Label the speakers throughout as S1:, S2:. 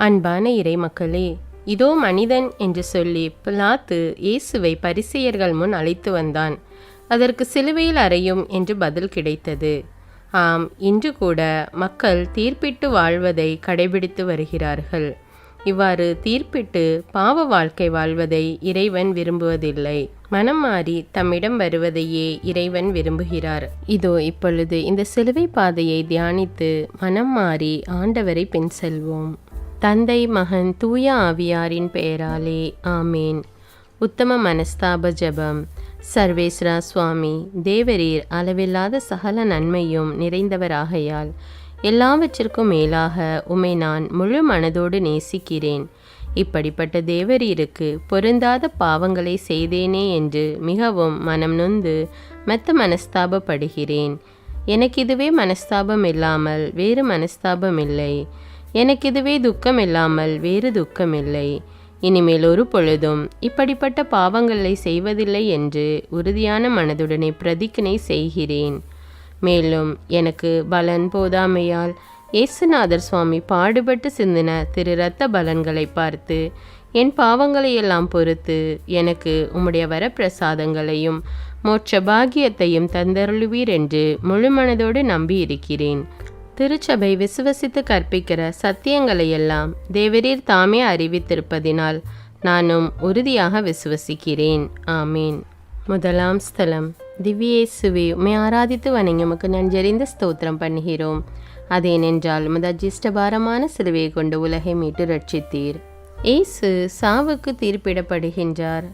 S1: அன்பான இறைமக்களே, இதோ மனிதன் என்று சொல்லி பிலாத்து இயேசுவை பரிசேயர்கள் முன் அழைத்து வந்தான். அதற்கு சிலுவையில் அறையும் என்று பதில் கிடைத்தது. ஆம், இன்று கூட மக்கள் தீர்ப்பிட்டு வாழ்வதை கடைபிடித்து வருகிறார்கள். இவ்வாறு தீர்ப்பிட்டு பாவ வாழ்க்கை வாழ்வதை இறைவன் விரும்புவதில்லை. மனம் மாறி தம்மிடம் வருவதையே இறைவன் விரும்புகிறார். இதோ இப்பொழுது இந்த சிலுவை பாதையை தியானித்து மனம் மாறி ஆண்டவரை பின் செல்வோம். தந்தை, மகன், தூய ஆவியாரின் பெயராலே ஆமேன். உத்தம மனஸ்தாப ஜெபம். சர்வேஸ்வரா சுவாமி, தேவரீர் அளவில்லாத சகல நன்மையும் நிறைந்தவராகையால் எல்லாவற்றிற்கும் மேலாக உம்மை நான் முழு மனதோடு நேசிக்கிறேன். இப்படிப்பட்ட தேவரீருக்கு பொருந்தாத பாவங்களை செய்தேனே என்று மிகவும் மனம் நொந்து மெத்த மனஸ்தாபப்படுகிறேன். எனக்கு இதுவே மனஸ்தாபம் இல்லாமல் வேறு மனஸ்தாபம் இல்லை. எனக்கு இதுவே துக்கம் இல்லாமல் வேறு துக்கம் இல்லை. இனிமேல் ஒரு பொழுதும் இப்படிப்பட்ட பாவங்களை செய்வதில்லை என்று உறுதியான மனதுடனே பிரதிஜ்ஞை செய்கிறேன். மேலும் எனக்கு பலன் போதாமையால் இயேசுநாதர் சுவாமி பாடுபட்டு சிந்தின திரு இரத்த பலன்களை பார்த்து என் பாவங்களையெல்லாம் பொறுத்து எனக்கு உம்முடைய வரப்பிரசாதங்களையும் மோட்ச பாக்கியத்தையும் தந்தருளுவீர் என்று முழு மனதோடு நம்பி இருக்கிறேன். திருச்சபை விசுவசித்து கற்பிக்கிற சத்தியங்களையெல்லாம் தேவரீர் தாமே அறிவித்திருப்பதினால் நானும் உறுதியாக விசுவசிக்கிறேன். ஆமீன். முதலாம் ஸ்தலம். திவ்யேசுவே, உம்மை ஆராதித்து வணங்கி உமக்கு நன்றறிந்த ஸ்தோத்திரம் பண்ணுகிறோம். அதேனென்றால் உமது அஜிஷ்டபாரமான சிலுவையை கொண்டு உலகை மீட்டு ரட்சித்தீர். இயேசு சாவுக்கு தீர்ப்பிடப்படுகின்றார்.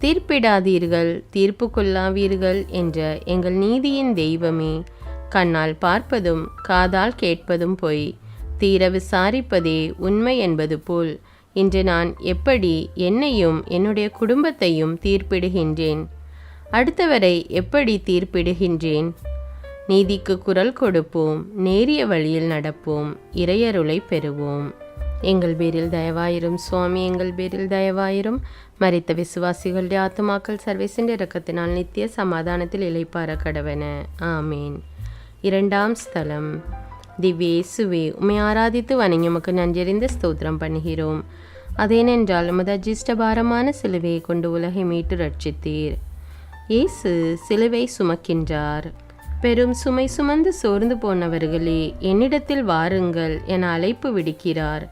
S1: தீர்ப்பிடாதீர்கள், தீர்ப்புக்கொள்ளாவீர்கள் என்ற எங்கள் நீதியின் தெய்வமே, கண்ணால் பார்ப்பதும் காதால் கேட்பதும் பொய், தீர விசாரிப்பதே உண்மை என்பது போல் இன்று நான் எப்படி என்னையும் என்னுடைய குடும்பத்தையும் தீர்ப்பிடுகின்றேன்? அடுத்தவரை எப்படி தீர்ப்பிடுகின்றேன்? நீதிக்கு குரல் கொடுப்போம், நேரிய வழியில் நடப்போம், இறையருளை பெறுவோம். எங்கள் பேரில் தயவாயிரும் சுவாமி, எங்கள் பேரில் தயவாயிரும். மரித்த விசுவாசிகளுடைய ஆத்துமாக்கள் சர்வேசின் இரக்கத்தினால் நித்திய சமாதானத்தில் இளைப்பாற கடவன. ஆமீன். இரண்டாம் ஸ்தலம். திவ்யேசுவே, உம்மை ஆராதித்து வணங்கி உமக்கு நன்றறிந்த ஸ்தோத்திரம் பண்ணுகிறோம். அதேனென்றால் உமது அஜிஷ்டபாரமான சிலுவையை கொண்டு உலகை மீட்டு ரட்சித்தீர். இயேசு சிலுவை சுமக்கின்றார். பெரும் சுமை சுமந்து சோர்ந்து போனவர்களே, என்னிடத்தில் வாருங்கள் என அழைப்பு விடுக்கிறார்.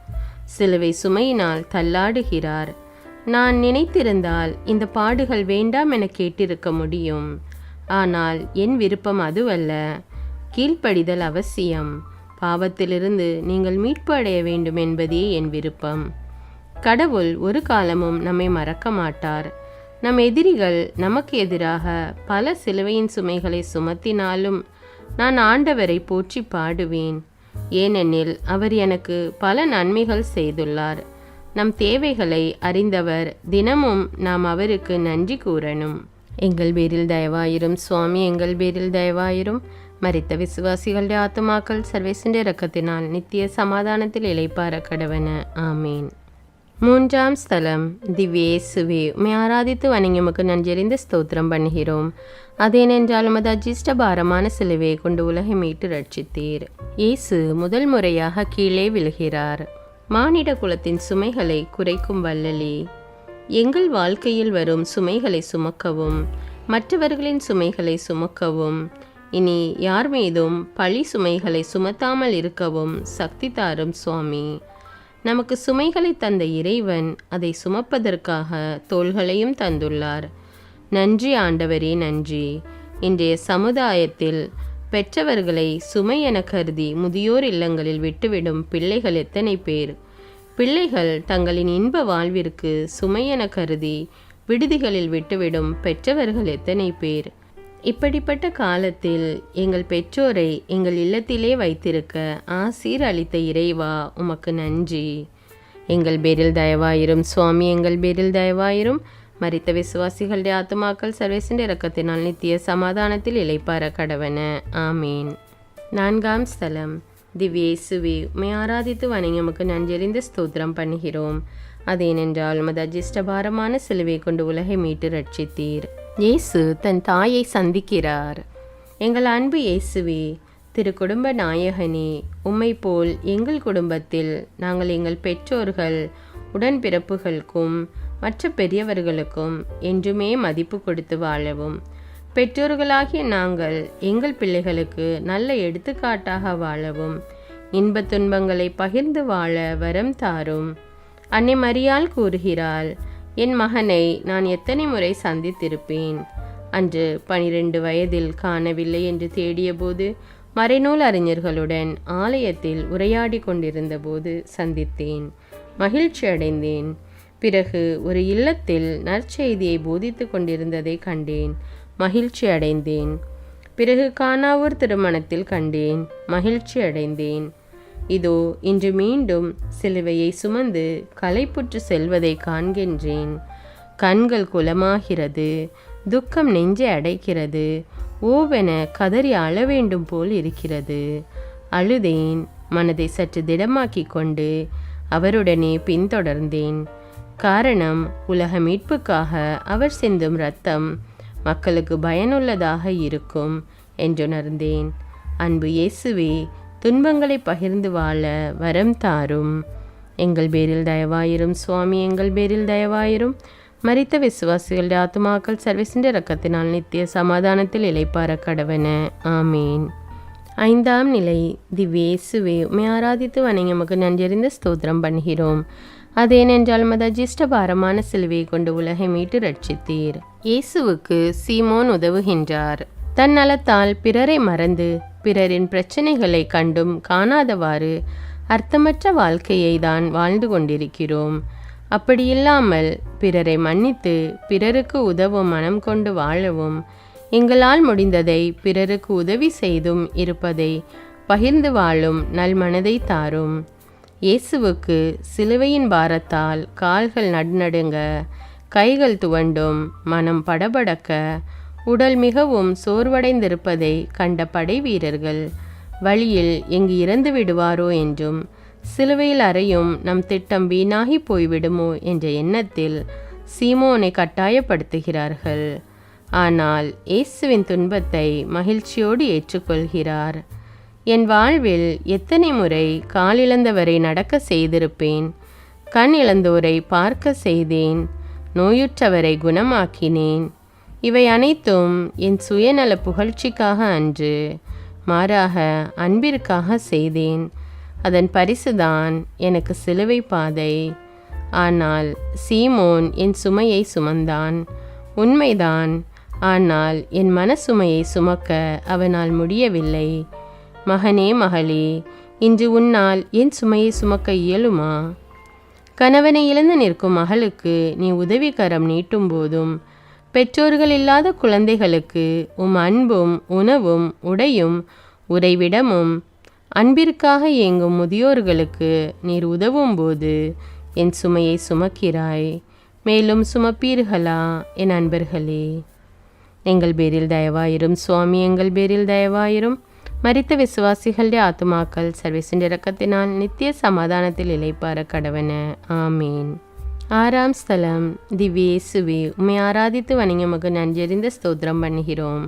S1: சிலுவை சுமையினால் தள்ளாடுகிறார். நான் நினைத்திருந்தால் இந்த பாடுகள் வேண்டாம் என கேட்டிருக்க முடியும். ஆனால் என் விருப்பம் அதுவல்ல. கீழ்ப்படிதல் அவசியம். பாவத்திலிருந்து நீங்கள் மீட்பு அடைய வேண்டும் என்பதே என் விருப்பம். கடவுள் ஒரு காலமும் நம்மை மறக்க மாட்டார். நம் எதிரிகள் நமக்கு எதிராக பல சிலுவையின் சுமைகளை சுமத்தினாலும் நான் ஆண்டவரை போற்றி பாடுவேன். ஏனெனில் அவர் எனக்கு பல நன்மைகள் செய்துள்ளார். நம் தேவைகளை அறிந்தவர். தினமும் நாம் அவருக்கு நன்றி கூறணும். எங்கள் பேரில் தயவாயிரும் சுவாமி, எங்கள் பேரில் தயவாயிரும். மரித்த விசுவாசிகளுடைய ஆத்துமாக்கள் சர்வேசின் இரக்கத்தினால் நித்திய சமாதானத்தில் இளைப்பாற கடவன. ஆமீன். மூன்றாம் ஸ்தலம். திவ்யேசுவே, உம்மை ஆராதித்து வணங்கி உமக்கு நன்றறிந்த ஸ்தோத்திரம் பண்ணுகிறோம். அதேனென்றால் உமது அஜிஷ்டபாரமான சிலுவையை கொண்டு உலகை மீட்டு ரட்சித்தீர். இயேசு முதல் முறையாக கீழே விழுகிறார். மானிட குலத்தின் சுமைகளை குறைக்கும் வல்லலே, எங்கள் வாழ்க்கையில் வரும் சுமைகளை சுமக்கவும் மற்றவர்களின் சுமைகளை சுமக்கவும் இனி யார் மீதும் பழி சுமைகளை சுமத்தாமல் இருக்கவும் சக்தி தாரும் சுவாமி. நமக்கு சுமைகளை தந்த இறைவன் அதை சுமப்பதற்காக தோள்களையும் தந்துள்ளார். நன்றி ஆண்டவரே, நன்றி. இன்றைய சமுதாயத்தில் பெற்றவர்களை சுமை என கருதி முதியோர் இல்லங்களில் விட்டுவிடும் பிள்ளைகள் எத்தனை பேர்? பிள்ளைகள் தங்களின் இன்ப வாழ்விற்கு சுமை என கருதி விடுதிகளில் விட்டுவிடும் பெற்றவர்கள் எத்தனை பேர்? இப்படிப்பட்ட காலத்தில் எங்கள் பெற்றோரை எங்கள் இல்லத்திலே வைத்திருக்க ஆசீர் அளித்த இறைவா, உமக்கு நன்றி. எங்கள் பேரில் தயவாயிரும் சுவாமி, எங்கள் பேரில் தயவாயிரும். மரித்த விசுவாசிகளுடைய ஆத்துமாக்கள் சர்வேசின் இரக்கத்தினால் நித்திய சமாதானத்தில் இளைப்பாற கடவன. ஆமீன். நான்காம் ஸ்தலம். திவ்யேசுவே, உம்மை ஆராதித்து வணங்கி உமக்கு நன்றறிந்த ஸ்தோத்திரம் பண்ணுகிறோம். அதேனென்றால் உமது அஜிஷ்டபாரமான சிலுவை கொண்டு உலகை மீட்டு ரட்சித்தீர். இயேசு தன் தாயை சந்திக்கிறார். எங்கள் அன்பு இயேசுவே, திரு குடும்ப நாயகனே, உம்மை போல் எங்கள் குடும்பத்தில் நாங்கள் எங்கள் பெற்றோர்கள், உடன்பிறப்புகளுக்கும் மற்ற பெரியவர்களுக்கும் என்றுமே மதிப்பு கொடுத்து வாழவும், பெற்றோர்களாகிய நாங்கள் எங்கள் பிள்ளைகளுக்கு நல்ல எடுத்துக்காட்டாக வாழவும், இன்பத் துன்பங்களை பகிர்ந்து வாழ வரம் தாரும். அன்னை மரியாள் கூறுகிறாள், என் மகனை நான் எத்தனை முறை சந்தித்திருப்பேன். அன்று 12 வயதில் காணவில்லை என்று தேடியபோது மறைநூல் அறிஞர்களுடன் ஆலயத்தில் உரையாடி கொண்டிருந்த போது சந்தித்தேன். மகிழ்ச்சி அடைந்தேன். பிறகு ஒரு இல்லத்தில் நற்செய்தியை போதித்து கொண்டிருந்ததை கண்டேன். மகிழ்ச்சி அடைந்தேன். பிறகு கானாவூர் திருமணத்தில் கண்டேன். மகிழ்ச்சி அடைந்தேன். இதோ இன்று மீண்டும் சிலுவையை சுமந்து களைப்புற்று செல்வதை காண்கின்றேன். கண்கள் குலமாகிறது. துக்கம் நெஞ்சை அடைக்கிறது. ஓவென கதறி அழ வேண்டும் போல் இருக்கிறது. அழுதேன். மனதை சற்று திடமாக்கி கொண்டு அவருடனே பின்தொடர்ந்தேன். காரணம், உலக மீட்புக்காக அவர் சிந்தும் இரத்தம் மக்களுக்கு பயனுள்ளதாக இருக்கும் என்றுணர்ந்தேன். அன்பு இயேசுவே, துன்பங்களை பகிர்ந்து வாழ வரம் தாரும். எங்கள் பேரில் தயவாயிரும் சுவாமி, எங்கள் பேரில் தயவாயிரும். மரித்த விசுவாசிகளுடைய ஆத்துமாக்கள் சர்வீசின் இரக்கத்தினால் நித்திய சமாதானத்தில் இளைப்பார கடவன. ஆமீன். 5ஆம் நிலை. திவ்ய இயேசுவே, உம்மை ஆராதித்து வணங்கி உமக்கு நன்றியறிந்த ஸ்தோத்திரம் பண்ணுகிறோம். அதேனென்றால் மத அஜிஷ்ட பாரமான சிலுவையை கொண்டு உலகை மீட்டு ரட்சித்தீர். இயேசுவுக்கு சீமோன் உதவுகின்றார். தன் நலத்தால் பிறரை மறந்து பிறரின் பிரச்சனைகளை கண்டும் காணாதவாறு அர்த்தமற்ற வாழ்க்கையை தான் வாழ்ந்து கொண்டிருக்கிறோம். அப்படியில்லாமல் பிறரை மன்னித்து பிறருக்கு உதவும் மனம் கொண்டு வாழவும், எங்களால் முடிந்ததை பிறருக்கு உதவி செய்தும் இருப்பதை பகிர்ந்து வாழும் நல்மனதை தாரும். இயேசுவுக்கு சிலுவையின் பாரத்தால் கால்கள் நடுநடுங்க, கைகள் துவண்டும், மனம் படபடக்க, உடல் மிகவும் சோர்வடைந்திருப்பதை கண்ட படை வீரர்கள் வழியில் எங்கு இறந்து விடுவாரோ என்றும், சிலுவையில் அறையும் நம் திட்டம் வீணாகி போய்விடுமோ என்ற எண்ணத்தில் சீமோனை கட்டாயப்படுத்துகிறார்கள். ஆனால் இயேசுவின் துன்பத்தை மகிழ்ச்சியோடு ஏற்றுக்கொள்கிறார். என் வாழ்வில் எத்தனை முறை காலிழந்தவரை நடக்க செய்திருப்பேன். கண் இழந்தோரை பார்க்க செய்தேன். நோயுற்றவரை குணமாக்கினேன். இவை அனைத்தும் என் சுயநல புகழ்ச்சிக்காக அன்று, மாறாக அன்பிற்காக செய்தேன். அதன் பரிசுதான் எனக்கு சிலுவை பாதை. ஆனால் சீமோன் என் சுமையை சுமந்தான். உண்மைதான். ஆனால் என் மனசுமையை சுமக்க அவனால் முடியவில்லை. மகனே, மகளே, இன்று உன்னால் என் சுமையை சுமக்க இயலுமா? கணவனை இழந்து நிற்கும் மகளுக்கு நீ உதவிக்கரம் நீட்டும் போதும், பெற்றோர்கள் இல்லாத குழந்தைகளுக்கு அன்பும் உணவும் உடையும் உறைவிடமும், அன்பிற்காக இயங்கும் முதியோர்களுக்கு நீர் உதவும் போது என் சுமையை சுமக்கிறாய். மேலும் சுமப்பீர்களா என் அன்பர்களே? எங்கள் பேரில் தயவாயிரும் சுவாமி, எங்கள் பேரில் தயவாயிரும். மரித்த விசுவாசிகளுடைய ஆத்துமாக்கள் சர்வீசின் இரக்கத்தினால் நித்திய சமாதானத்தில் இளைப்பார கடவன. ஆமீன். 6ஆம் ஸ்தலம். திவ்ய இயேசுவே, உம்மை ஆராதித்து வணங்கி உமக்கு நன்றியறிந்த ஸ்தோத்திரம் பண்ணுகிறோம்.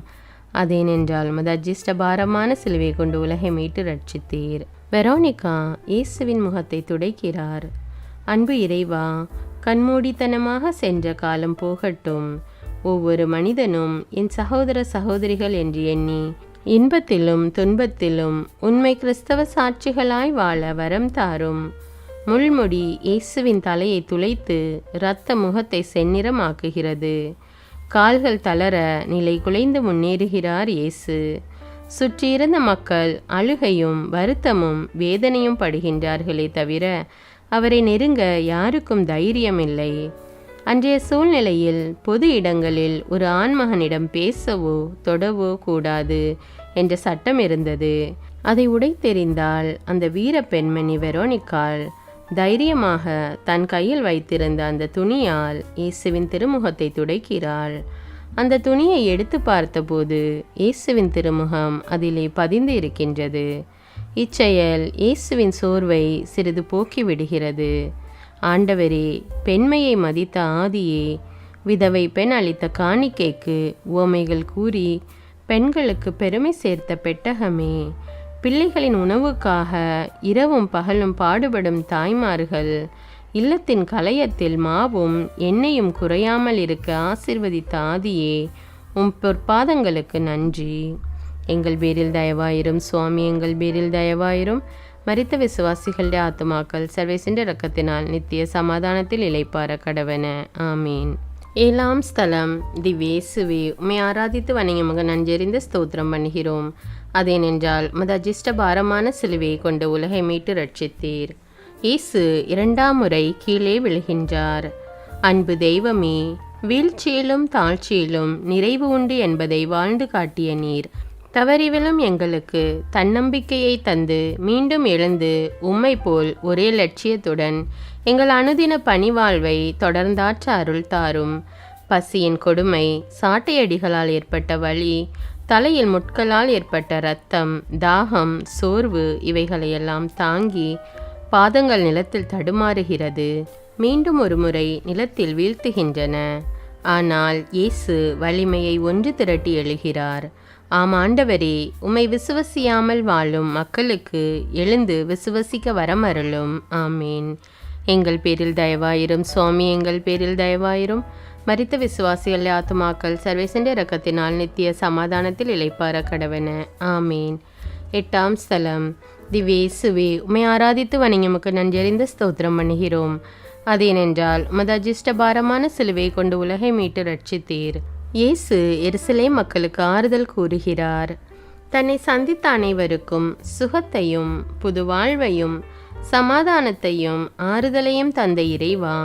S1: அதேனென்றால் மத அஜிஷ்ட பாரமான சிலுவை கொண்டு உலகை மீட்டு ரட்சித்தீர். வெரோனிகா இயேசுவின் முகத்தை துடைக்கிறார். அன்பு இறைவா, கண்மூடித்தனமாக சென்ற காலம் போகட்டும். ஒவ்வொரு மனிதனும் என் சகோதர சகோதரிகள் என்று எண்ணி இன்பத்திலும் துன்பத்திலும் உண்மை கிறிஸ்தவ சாட்சிகளாய் வாழ வரம் தாரும். முள்முடி இயேசுவின் தலையை துளைத்து இரத்த முகத்தை செந்நிறமாக்குகிறது. கால்கள் தளர நிலை குலைந்து முன்னேறுகிறார் இயேசு. சுற்றியிருந்த மக்கள் அழுகையும் வருத்தமும் வேதனையும் படுகின்றார்களே தவிர அவரை நெருங்க யாருக்கும் தைரியமில்லை. அன்றைய சூழ்நிலையில் பொது இடங்களில் ஒரு ஆண்மகனிடம் பேசவோ தொடவோ கூடாது என்ற சட்டம் இருந்தது. அதை உடைத்தெறிந்தால் அந்த வீர பெண்மணி வெரோனிக்காள் தைரியமாக தன் கையில் வைத்திருந்த அந்த துணியால் இயேசுவின் திருமுகத்தை துடைக்கிறாள். அந்த துணியை எடுத்து பார்த்தபோது இயேசுவின் திருமுகம் அதிலே பதிந்து இருக்கின்றது. இச்செயல் இயேசுவின் சோர்வை சிறிது போக்கி விடுகிறது. ஆண்டவரே, பெண்மையை மதித்த ஆதியே, விதவை பெண் அளித்த காணிக்கைக்கு உவமைகள் கூறி பெண்களுக்கு பெருமை சேர்த்த பெட்டகமே, பிள்ளைகளின் உணவுக்காக இரவும் பகலும் பாடுபடும் தாய்மார்கள், இல்லத்தின் கலயத்தில் மாவும் எண்ணெயும் குறையாமல் இருக்க ஆசீர்வதித்த ஆதியே, உம் பொற்பாதங்களுக்கு நன்றி. எங்கள் பேரில் தயவாயிரும் சுவாமி, எங்கள் பேரில் தயவாயிரும். மரித்த விசுவாசிகளுடைய ஆத்துமாக்கள் சர்வேசின்ற இரக்கத்தினால் நித்திய சமாதானத்தில் இளைப்பார கடவன. ஆமீன். 7ஆம் ஸ்தலம். திவ்யேசுவே, உம்மை ஆராதித்து வணங்கி நன்றறிந்த ஸ்தோத்திரம் பண்ணுகிறோம். அதேனென்றால் உமது அஜிஷ்ட பாரமான சிலுவையை கொண்டு உலகை மீட்டு ரட்சித்தீர். இயேசு 2ஆம் முறை கீழே விழுகின்றார். அன்பு தெய்வமே, வீழ்ச்சியிலும் தாழ்ச்சியிலும் நிறைவு உண்டு என்பதை வாழ்ந்து காட்டிய நீர், தவறிவிலும் எங்களுக்கு தன்னம்பிக்கையை தந்து மீண்டும் எழுந்து உம்மை போல் ஒரே லட்சியத்துடன் எங்கள் அனுதின பணிவாழ்வை தொடர்ந்தாற்ற அருள் தாரும். பசியின் கொடுமை, சாட்டையடிகளால் ஏற்பட்ட வலி, தலையில் முட்களால் ஏற்பட்ட இரத்தம், தாகம், சோர்வு இவைகளையெல்லாம் தாங்கி பாதங்கள் நிலத்தில் தடுமாறுகிறது, மீண்டும் ஒரு முறை நிலத்தில் வீழ்த்துகின்றன. ஆனால் இயேசு வலிமையை ஒன்று திரட்டி எழுகிறார். ஆம் ஆண்டவரே, உம்மை விசுவசியாமல் வாழும் மக்களுக்கு எழுந்து விசுவசிக்க வரமருளும். ஆமீன். எங்கள் பேரில் தயவாயிரும் சுவாமி, எங்கள் பேரில் தயவாயிரும். மரித்த விசுவாசிகள் ஆத்துமாக்கள் சர்வேசண்ட இரக்கத்தினால் நித்திய சமாதானத்தில் இளைப்பார கடவன. ஆமீன். 8ஆம் ஸ்தலம். திவ்யேசுவே, உம்மை ஆராதித்து வணங்கி நன்றறிந்த ஸ்தோத்திரம் பண்ணுகிறோம். அதேனென்றால் உமது அஜிஷ்ட பாரமான சிலுவை கொண்டு உலகை மீட்டு ரட்சித்தீர். இயேசு எருசலேம் மக்களுக்கு ஆறுதல் கூறுகிறார். தன்னை சந்தித்த அனைவருக்கும் சுகத்தையும் புது வாழ்வையும் சமாதானத்தையும் ஆறுதலையும் தந்த இறைவா,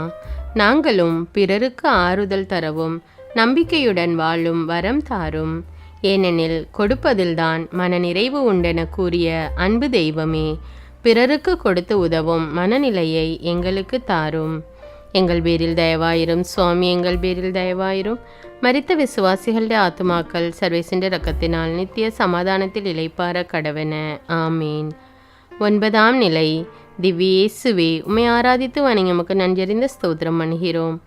S1: நாங்களும் பிறருக்கு ஆறுதல் தரவும் நம்பிக்கையுடன் வாழும் வரம் தாரும். ஏனெனில் கொடுப்பதில்தான் மனநிறைவு உண்டென கூறிய அன்பு தெய்வமே, பிறருக்கு கொடுத்து உதவும் மனநிலையை எங்களுக்கு தாரும். எங்கள் பேரில் தயவாயிரும் சுவாமி, எங்கள் பேரில் தயவாயிரும். மரித்த விசுவாசிகளுடைய ஆத்துமாக்கள் சர்வேசின்ற இரக்கத்தினால் நித்திய சமாதானத்தில் இளைப்பார கடவன. ஆமீன். 9ஆம் நிலை. திவ்யேசுவே, உம்மை ஆராதித்து வணங்கி நன்றறிந்த ஸ்தோத்திரம் பண்ணுகிறோம்.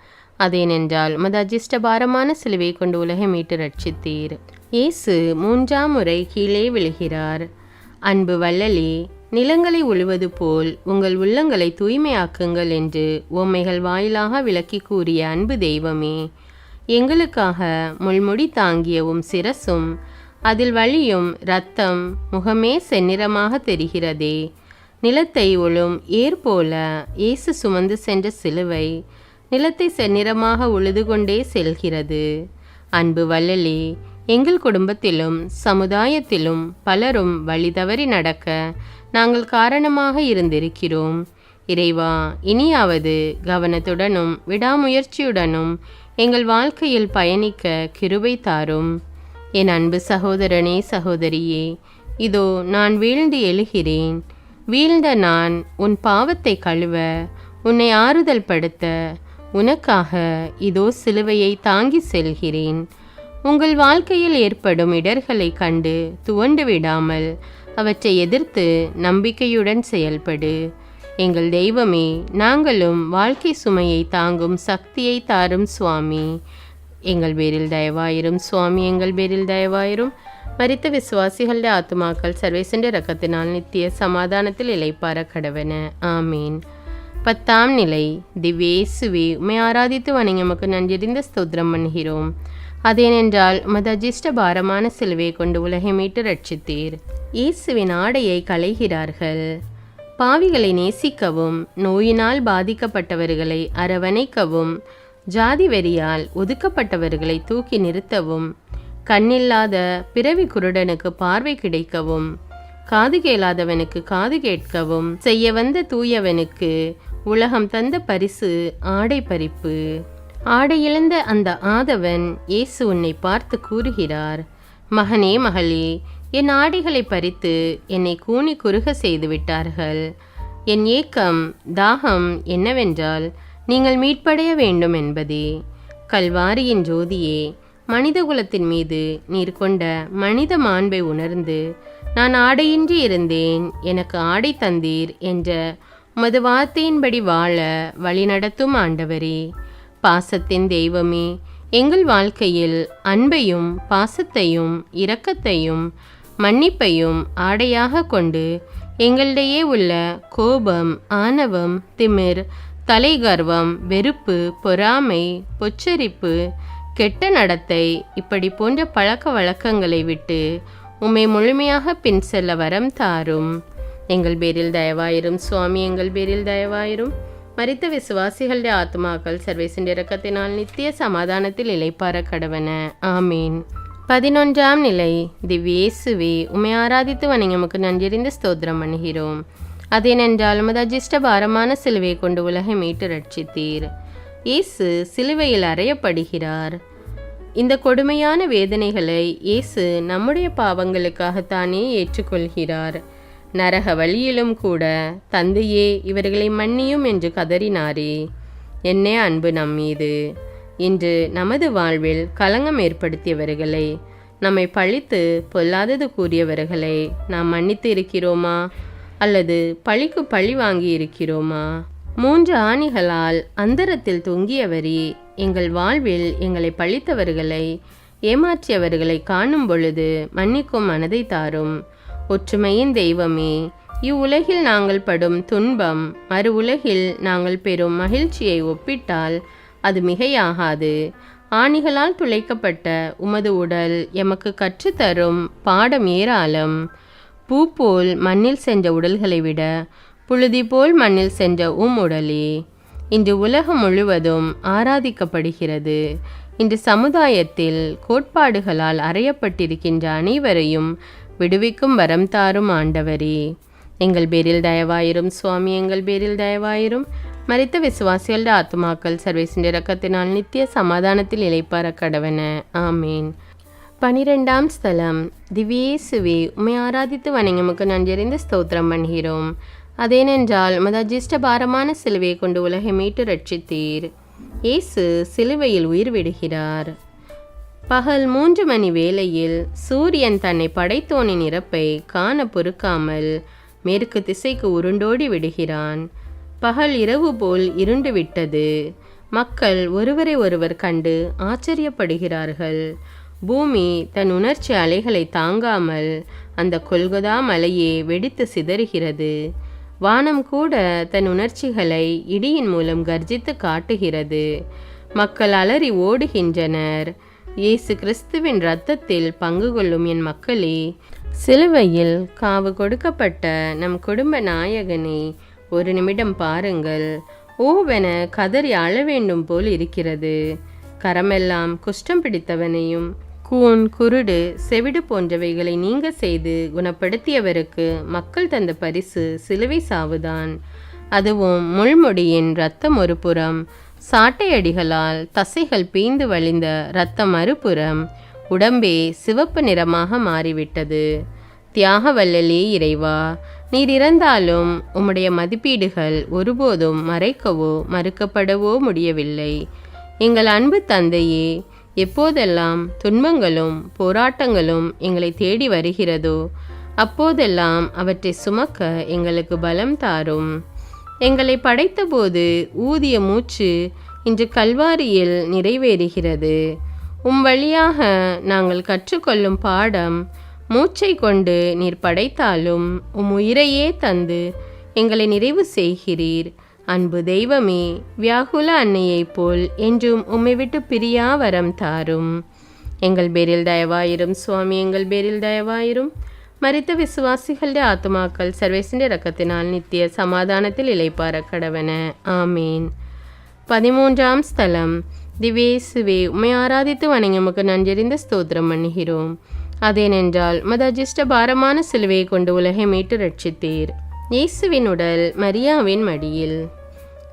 S1: அதேனென்றால் உமது அஜிஷ்ட பாரமான சிலுவை கொண்டு உலகை மீட்டு ரட்சித்தீர். இயேசு 3ஆம் முறை கீழே விழுகிறார். அன்பு வள்ளலே, நிலங்களை உழுவது போல் உங்கள் உள்ளங்களை தூய்மையாக்குங்கள் என்று உம்மைகள் வாயிலாக விளக்கி கூறிய அன்பு தெய்வமே, எங்களுக்காக முள்முடி தாங்கிய உம் சிரசும் அதில் வழியும் இரத்தம் முகமே செந்நிறமாக தெரிகிறதே. நிலத்தை உழும் ஏர் போல இயேசு சுமந்து சென்ற சிலுவை நிலத்தை செந்நிறமாக உழுது கொண்டே செல்கிறது. அன்பு வள்ளலே, எங்கள் குடும்பத்திலும் சமுதாயத்திலும் பலரும் வழி தவறி நடக்க நாங்கள் காரணமாக இருந்திருக்கிறோம். இறைவா, இனியாவது கவனத்துடனும் விடாமுயற்சியுடனும் எங்கள் வாழ்க்கையில் பயணிக்க கிருபை தாரும். என் அன்பு சகோதரனே, சகோதரியே, இதோ நான் வீழ்ந்து எழுகிறேன். வீழ்ந்த நான் உன் பாவத்தை கழுவ, உன்னை ஆறுதல் படுத்த உனக்காக இதோ சிலுவையை தாங்கி செல்கிறேன். உங்கள் வாழ்க்கையில் ஏற்படும் இடர்களை கண்டு துவண்டு விடாமல் அவற்றை எதிர்த்து நம்பிக்கையுடன் செயல்படு. எங்கள் தெய்வமே, நாங்களும் வாழ்க்கை சுமையை தாங்கும் சக்தியை தாரும் சுவாமி. எங்கள் பேரில் தயவாயிரும் சுவாமி, எங்கள் பேரில் தயவாயிரும். மரித்த விசுவாசிகளுடைய ஆத்துமாக்கள் சர்வேசண்ட இரக்கத்தினால் நித்திய சமாதானத்தில் இளைப்பார கடவன. ஆமீன். 10ஆம் நிலை. திவ்யேசுவே, உம்மை ஆராதித்து வணங்கி நன்றறிந்த ஸ்தோத்திரம் பண்ணுகிறோம். அதேனென்றால் உமது அஜிஷ்ட பாரமான சிலுவை கொண்டு உலகை மீட்டு ரட்சித்தீர். இயேசுவின் ஆடையை களைகிறார்கள். பாவிகளை நேசிக்கவும், நோயினால் பாதிக்கப்பட்டவர்களை அரவணைக்கவும், ஜாதி வெறியால் ஒதுக்கப்பட்டவர்களை தூக்கி நிறுத்தவும், கண்ணில்லாத பிறவி குருடனுக்கு பார்வை கிடைக்கவும், காது கேளாதவனுக்கு காது கேட்கவும் செய்ய வந்த தூயவனுக்கு உலகம் தந்த பரிசு ஆடை பறிப்பு. ஆடை இழந்த அந்த ஆதவன் இயேசு உன்னை பார்த்து கூறுகிறார், மகனே, மகளே, என் ஆடைகளை பறித்து என்னை கூனி குறுக செய்து விட்டார்கள். என் ஏக்கம் தாகம் என்னவென்றால் நீங்கள் மீட்படைய வேண்டும் என்பதே. கல்வாரியின் ஜோதியே, மனித குலத்தின் மீது நீர் கொண்ட மனித மாண்பை உணர்ந்து நான் ஆடையின்றி இருந்தேன், எனக்கு ஆடை தந்தீர் என்ற உமது வார்த்தையின்படி வாழ வழிநடத்தும் ஆண்டவரே, பாசத்தின் தெய்வமே, எங்கள் வாழ்க்கையில் அன்பையும் பாசத்தையும் இரக்கத்தையும் மன்னிப்பையும் ஆடையாக கொண்டு எங்களிடையே உள்ள கோபம், ஆணவம், திமிர், தலைகர்வம், வெறுப்பு, பொறாமை, பொச்சரிப்பு, கெட்ட நடத்தை இப்படி போன்ற பழக்க வழக்கங்களை விட்டு உம்மை முழுமையாக பின் செல்ல வரம் தாரும். எங்கள் பேரில் தயவாயிரும் சுவாமி, எங்கள் பேரில் தயவாயிரும். மரித்த விசுவாசிகளுடைய ஆத்மாக்கள் சர்வேசின் இரக்கத்தினால் நித்திய சமாதானத்தில் இளைப்பார கடவன. ஆமீன். 11ஆம் நிலை. திவ்யேசுவே, உம்மை ஆராதித்து வணங்கி உமக்கு நன்றியறிந்து ஸ்தோத்திரம் பண்ணுகிறோம். அதேனென்றால் உமது அஜிஷ்ட பாரமான சிலுவை கொண்டு உலகை மீட்டு ரட்சித்தீர். இயேசு சிலுவையில் அறையப்படுகிறார். இந்த கொடுமையான வேதனைகளை இயேசு நம்முடைய பாவங்களுக்காகத்தானே ஏற்றுக்கொள்கிறார். நரக வழியிலும் கூட தந்தையே இவர்களை மன்னியும் என்று கதறினாரே. என்னே அன்பு நம்மீது. இன்று நமது வாழ்வில் களங்கம் ஏற்படுத்தியவர்களை, நம்மை பழித்து பொல்லாதது கூறியவர்களை நாம் மன்னித்து இருக்கிறோமா? அல்லது பழிக்கு பழி வாங்கி இருக்கிறோமா? 3 ஆணிகளால் அந்தரத்தில் தொங்கியவரே, எங்கள் வாழ்வில் எங்களை பழித்தவர்களை, ஏமாற்றியவர்களை காணும் பொழுது மன்னிக்கும் மனதை தாரும். ஒற்றுமையின் தெய்வமே, இவ்வுலகில் நாங்கள் படும் துன்பம் மறு உலகில் நாங்கள் பெறும் மகிழ்ச்சியை ஒப்பிட்டால் அது மிகையாகாது. ஆணிகளால் துளைக்கப்பட்ட உமது உடல் எமக்கு கற்றுத்தரும் பாடம் ஏராளம். பூ போல் மண்ணில் சென்ற உடல்களை விட புழுதி போல் மண்ணில் சென்ற உடலே இன்று உலகம் முழுவதும் ஆராதிக்கப்படுகிறது. இன்று சமுதாயத்தில் கோட்பாடுகளால் அறையப்பட்டிருக்கின்ற அனைவரையும் விடுவிக்கும் வரம் தாரும் ஆண்டவரே. எங்கள் பேரில் தயவாயிரும் சுவாமி, எங்கள் பேரில் தயவாயிரும். மரித்த விசுவாசிகளோட ஆத்மாக்கள் சர்வேசின் இரக்கத்தினால் நித்திய சமாதானத்தில் இளைப்பார கடவன. ஆமீன். 12ஆம் ஸ்தலம். திவ்யேசுவே, உம்மை ஆராதித்து வணங்கி உமக்கு நன்றியறிந்து ஸ்தோத்திரம் பண்ணுகிறோம். அதேனென்றால் உமது அஜிஷ்ட பாரமான சிலுவையை கொண்டு உலகை மீட்டு ரட்சித்தீர். இயேசு சிலுவையில் உயிர் விடுகிறார். பகல் 3 மணி வேளையில் சூரியன் தன்னை படைத்தோனின் இறப்பை காண பொறுக்காமல் மேற்கு திசைக்கு உருண்டோடி விடுகிறான். பகல் இரவு போல் இருண்டு விட்டது. மக்கள் ஒருவரை ஒருவர் கண்டு ஆச்சரியப்படுகிறார்கள். பூமி தன் உணர்ச்சி அலைகளை தாங்காமல் அந்த கொல்கொதா மலையே வெடித்து சிதறுகிறது. வானம் கூட தன் உணர்ச்சிகளை இடியின் மூலம் கர்ஜித்து காட்டுகிறது. மக்கள் அலறி ஓடுகின்றனர். இயேசு கிறிஸ்துவின் இரத்தத்தில் பங்கு கொள்ளும் என் மக்களே, சிலுவையில் காவு கொடுக்கப்பட்ட நம் குடும்ப நாயகனை ஒரு நிமிடம் பாருங்கள். ஓவென கதறி அழ வேண்டும் போல் இருக்கிறது. கரமெல்லாம் குஷ்டம் பிடித்தவனையும் கூன், குருடு, செவிடு போன்றவைகளை நீங்க செய்து குணப்படுத்தியவருக்கு மக்கள் தந்த பரிசு சிலுவை சாவுதான். அதுவும் முள்முடியின் இரத்தம் ஒரு புறம், சாட்டையடிகளால் தசைகள் பீந்து வழிந்த இரத்தம் மறுபுறம், உடம்பே சிவப்பு நிறமாக மாறிவிட்டது. தியாக வல்லலே இறைவா, நீர் இறந்தாலும் உம்முடைய மதிப்பீடுகள் ஒருபோதும் மறைக்கவோ மறுக்கப்படவோ முடியவில்லை. எங்கள் அன்பு தந்தையே, எப்போதெல்லாம் துன்பங்களும் போராட்டங்களும் எங்களை தேடி வருகிறதோ அப்போதெல்லாம் அவற்றை சுமக்க எங்களுக்கு பலம் தாரும். எங்களை படைத்தபோது ஊதிய மூச்சு இன்று கல்வாரியில் நிறைவேறுகிறது. வழியாக நாங்கள் கற்றுக்கொள்ளும் பாடம், மூச்சை கொண்டு நீர் படைத்தாலும் உயிரையே தந்து எங்களை நிறைவு செய்கிறீர். அன்பு தெய்வமே, வியாகுல அன்னையைப் போல் என்றும் உம்மை விட்டு பிரியா வரம் தாரும். எங்கள் பேரில் தயவாயிரும் சுவாமி, எங்கள் பேரில் தயவாயிரும். மரித்த விசுவாசிகளுடைய ஆத்மாக்கள் சர்வேசின் இரக்கத்தினால் நித்திய சமாதானத்தில் இளைப்பார கடவன. ஆமீன். 13ஆம் ஸ்தலம். திவ்யேசுவே, உம்மை ஆராதித்து வணங்கி உமக்கு நன்றியறிந்த ஸ்தோத்திரம் பண்ணுகிறோம். அதேனென்றால் உமது அஜிஷ்ட பாரமான சிலுவையை கொண்டு உலகை மீட்டு ரட்சித்தீர். இயேசுவின் உடல் மரியாவின் மடியில்.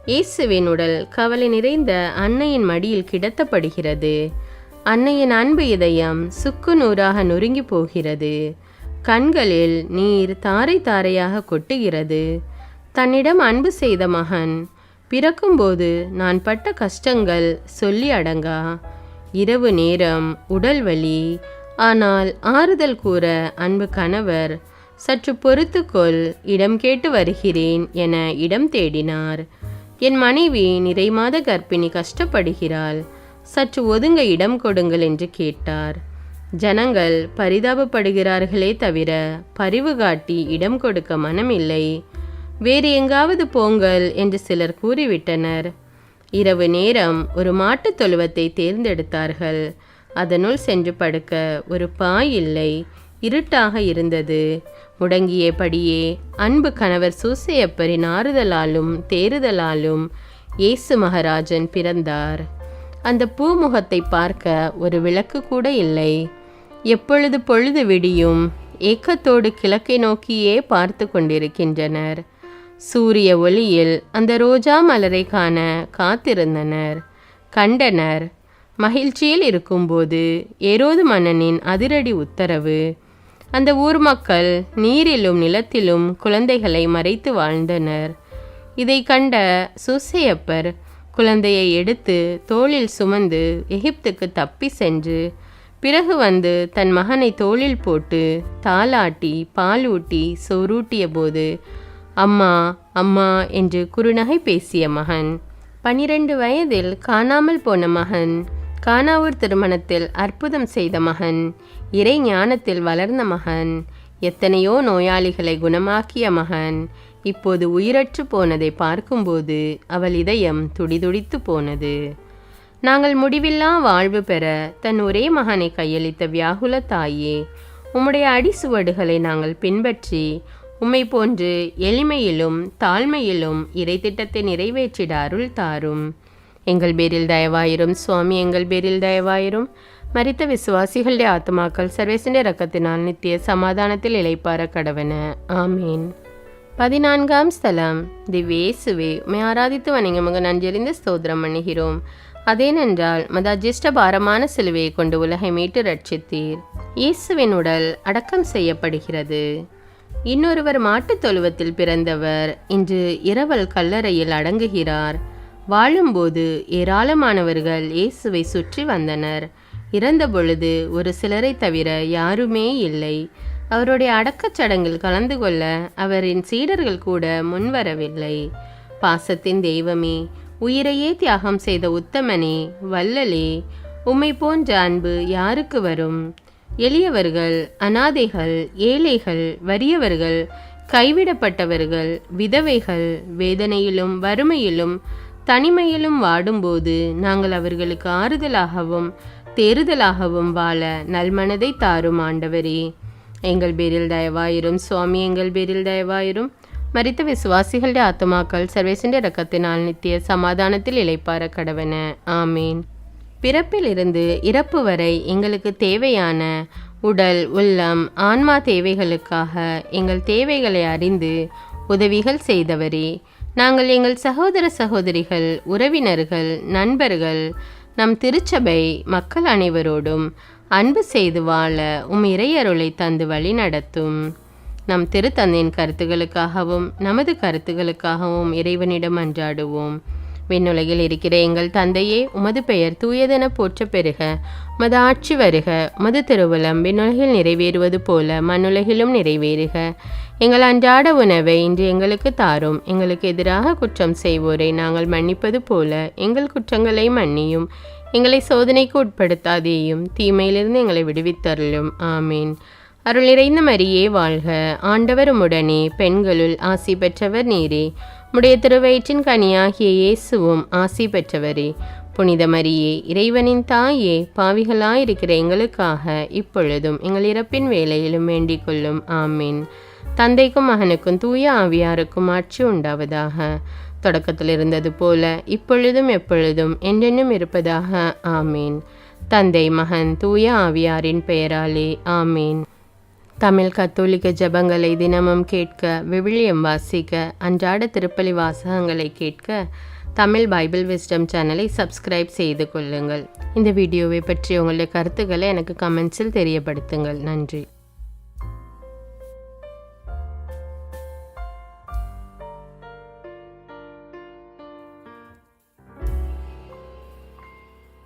S1: இயேசுவின் உடல் கவலை நிறைந்த அன்னையின் மடியில் கிடத்தப்படுகிறது. அன்னையின் அன்பு இதயம் சுக்கு நூறாக நொறுங்கி போகிறது. கண்களில் நீர் தாரை தாரையாக கொட்டுகிறது. தன்னிடம் அன்பு செய்த மகன் பிறக்கும்போது நான் பட்ட கஷ்டங்கள் சொல்லி அடங்கா. இரவு நேரம், உடல் வலி, ஆனால் ஆறுதல் கூற அன்பு கணவர் சற்று பொறுத்துக்கொள், இடம் கேட்டு வருகிறேன் என இடம் தேடினார். என் மனைவி நிறைமாத கர்ப்பிணி கஷ்டப்படுகிறாள், சற்று ஒதுங்க இடம் கொடுங்கள் என்று கேட்டார். ஜனங்கள் பரிதாபப்படுகிறார்களே தவிர பரிவு காட்டி இடம் கொடுக்க மனமில்லை. வேறு எங்காவது போங்கள் என்று சிலர் கூறிவிட்டனர். இரவு நேரம் ஒரு மாட்டுத் தொழுவத்தை தேர்ந்தெடுத்தார்கள். அதனுள் சென்று படுக்க ஒரு பாய் இல்லை. இருட்டாக இருந்தது. முடங்கியபடியே அன்பு கணவர் சூசையப்பரின் ஆறுதலாலும் தேறுதலாலும் இயேசு மகாராஜன் பிறந்தார். அந்த பூமுகத்தை பார்க்க ஒரு விளக்கு கூட இல்லை. எப்பொழுது பொழுது விடியும் ஏக்கத்தோடு கிழக்கை நோக்கியே பார்த்து கொண்டிருக்கின்றனர். சூரிய ஒளியில் அந்த ரோஜா மலரை காண காத்திருந்தனர். கண்டனர். மகிழ்ச்சியில் இருக்கும்போது ஏரோது மன்னனின் அதிரடி உத்தரவு. அந்த ஊர் மக்கள் நீரிலும் நிலத்திலும் குழந்தைகளை மறைத்து வாழ்ந்தனர். இதை கண்ட சூசையப்பர் குழந்தையை எடுத்து தோளில் சுமந்து எகிப்துக்கு தப்பி சென்று பிறகு வந்து தன் மகனை தோளில் போட்டு தாலாட்டி பாலூட்டி சோறூட்டிய போது அம்மா அம்மா என்று குறுநகை பேசிய மகன். 12 வயதில் காணாமல் போன மகன், கானாவூர் திருமணத்தில் அற்புதம் செய்த மகன், இறை ஞானத்தில் வளர்ந்த மகன், எத்தனையோ நோயாளிகளை குணமாக்கிய மகன் இப்போது உயிரற்று போனதை பார்க்கும்போது அவள் இதயம் துடிதுடித்து போனது. நாங்கள் முடிவில்லா வாழ்வு பெற தன் ஒரே மகனை கையளித்த வியாகுல தாயே, உம்முடைய அடிசுவடுகளை நாங்கள் பின்பற்றி உம்மை போன்று எளிமையிலும் தாழ்மையிலும் இறை திட்டத்தை நிறைவேற்றிட அருள் தாரும். எங்கள் பேரில் தயவாயிரும் சுவாமி, எங்கள் பேரில் தயவாயிரும். மரித்த விசுவாசிகளுடைய ஆத்மாக்கள் சர்வேசனுடைய இரக்கத்தினால் நித்திய சமாதானத்தில் இளைப்பார கடவன. ஆமீன். 14ஆம் ஸ்தலம். திவ்யேசுவே, உம்மை ஆராதித்து வணங்கமுக நன்றியறிந்து ஸ்தோத்திரம் பண்ணுகிறோம். அதேனென்றால் மதாஜிஷ்ட பாரமான சிலுவையை கொண்டு உலகை மீட்டு ரட்சித்தீர். இயேசுவின் உடல் அடக்கம் செய்யப்படுகிறது. இன்னொருவர் மாட்டுத் தொழுவத்தில் பிறந்தவர் இன்று இரவல் கல்லறையில் அடங்குகிறார். வாழும்போது ஏராளமானவர்கள் இயேசுவை சுற்றி வந்தனர். இறந்த பொழுது ஒரு சிலரை தவிர யாருமே இல்லை. அவருடைய அடக்கச் சடங்கில் கலந்து கொள்ள அவரின் சீடர்கள் கூட முன்வரவில்லை. பாசத்தின் தெய்வமே, உயிரையே தியாகம் செய்த உத்தமனே, வள்ளலே, உம்மை போன்ற அன்பு யாருக்கு வரும்? எளியவர்கள், அனாதைகள், ஏழைகள், வறியவர்கள், கைவிடப்பட்டவர்கள், விதவைகள் வேதனையிலும் வறுமையிலும் தனிமையிலும் வாடும்போது நாங்கள் அவர்களுக்கு ஆறுதலாகவும் தேறுதலாகவும் வாழ நல்மனதை தாரும் ஆண்டவரே. எங்கள் பேரில் தயவாயிரும் சுவாமி, எங்கள் பேரில் தயவாயிரும். மரித்த விசுவாசிகளுடைய ஆத்மாக்கள் சர்வேசனுடைய இரக்கத்தினால் நித்திய சமாதானத்தில் இளைப்பார கடவன. ஆமீன். பிறப்பிலிருந்து இறப்பு வரை எங்களுக்கு தேவையான உடல் உள்ளம் ஆன்மா தேவைகளுக்காக எங்கள் தேவைகளை அறிந்து உதவிகள் செய்தவரே, நாங்கள் எங்கள் சகோதர சகோதரிகள், உறவினர்கள், நண்பர்கள், நம் திருச்சபை மக்கள் அனைவரோடும் அன்பு செய்து வாழ உம் இறையருளை தந்து வழி நடத்தும். நம் திருத்தந்தையின் கருத்துகளுக்காகவும் நமது கருத்துகளுக்காகவும் இறைவனிடம் அன்றாடுவோம். விண்ணுலகில் இருக்கிற எங்கள் தந்தையே, உமது பெயர் தூயதென போற்ற பெறுக. உமது ஆட்சி வருக. உமது திருவுளம் விண்ணுலகில் நிறைவேறுவது போல மண்ணுலகிலும் நிறைவேறுக. எங்கள் அன்றாட உணவை இன்று எங்களுக்கு தாரும். எங்களுக்கு எதிராக குற்றம் செய்வோரை நாங்கள் மன்னிப்பது போல எங்கள் குற்றங்களை மன்னியும். எங்களை சோதனைக்கு உட்படுத்தாதேயும், தீமையிலிருந்து எங்களை விடுவித்தருளும். ஆமீன். அருள் நிறைந்த மரியே வாழ்க. ஆண்டவர் உம்முடனே, பெண்களுள் ஆசி பெற்றவர் நீரே. உம்முடைய திருவயிற்றின் கனியாகிய இயேசுவும் ஆசி பெற்றவரே. புனித மரியே, இறைவனின் தாயே, பாவிகளாயிருக்கிற எங்களுக்காக இப்பொழுதும் எங்கள் இறப்பின் வேளையிலும் வேண்டிக் கொள்ளும். ஆமீன். தந்தைக்கும் மகனுக்கும் தூய ஆவியாருக்கும் ஆட்சி உண்டாவதாக. தொடக்கத்தில் இருந்தது போல இப்பொழுதும் எப்பொழுதும் என்றென்னும் இருப்பதாக. ஆமீன். தந்தை மகன் தூய ஆவியாரின் பெயராலே. ஆமீன். தமிழ் கத்தோலிக்க ஜெபங்களை தினமும் கேட்க, விவிலியம் வாசிக்க, அன்றாட திருப்பலி வாசகங்களை கேட்க தமிழ் பைபிள் விஸ்டம் சேனலை சப்ஸ்கிரைப் செய்து கொள்ளுங்கள். இந்த வீடியோவை பற்றி உங்களுடைய கருத்துக்களை எனக்கு கமெண்ட்ஸில் தெரியப்படுத்துங்கள். நன்றி.